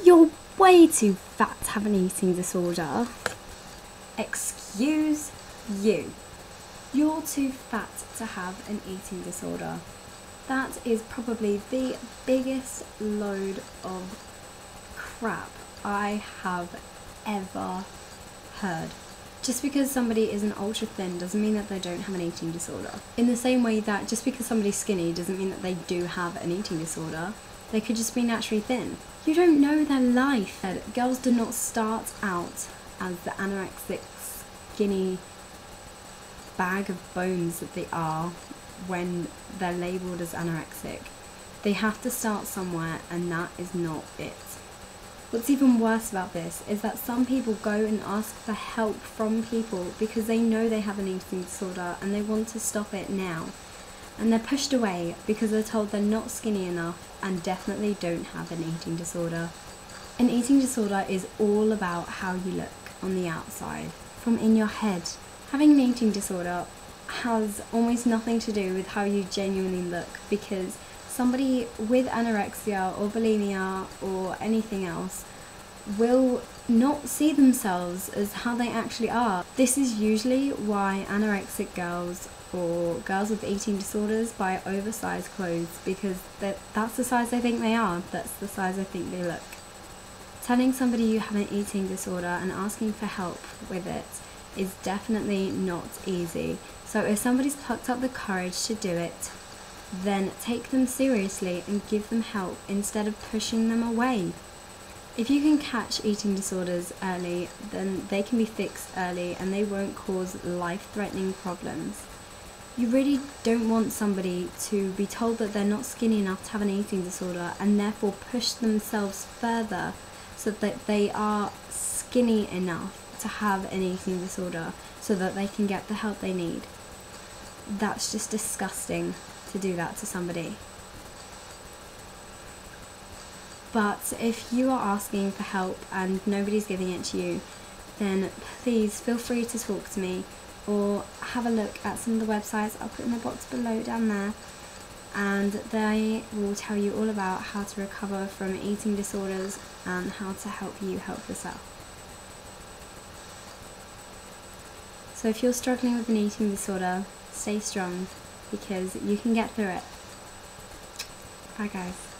You're way too fat to have an eating disorder. Excuse you. You're too fat to have an eating disorder. That is probably the biggest load of crap I have ever heard. Just because somebody isn't ultra thin doesn't mean that they don't have an eating disorder. In the same way that just because somebody's skinny doesn't mean that they do have an eating disorder. They could just be naturally thin. You don't know their life. Girls do not start out as the anorexic, skinny bag of bones that they are when they're labelled as anorexic. They have to start somewhere, and that is not it. What's even worse about this is that some people go and ask for help from people because they know they have an eating disorder and they want to stop it now. And they're pushed away because they're told they're not skinny enough and definitely don't have an eating disorder. An eating disorder is all about how you look on the outside, from in your head. Having an eating disorder has almost nothing to do with how you genuinely look, because somebody with anorexia or bulimia or anything else will not see themselves as how they actually are. This is usually why anorexic girls or girls with eating disorders buy oversized clothes, because that's the size they think they are, that's the size they think they look. Telling somebody you have an eating disorder and asking for help with it is definitely not easy. So if somebody's plucked up the courage to do it, then take them seriously and give them help instead of pushing them away. If you can catch eating disorders early, then they can be fixed early and they won't cause life-threatening problems. You really don't want somebody to be told that they're not skinny enough to have an eating disorder and therefore push themselves further so that they are skinny enough to have an eating disorder so that they can get the help they need. That's just disgusting to do that to somebody. But if you are asking for help and nobody's giving it to you, then please feel free to talk to me or have a look at some of the websites I'll put in the box below down there, and they will tell you all about how to recover from eating disorders and how to help you help yourself. So if you're struggling with an eating disorder, stay strong, because you can get through it. Bye guys.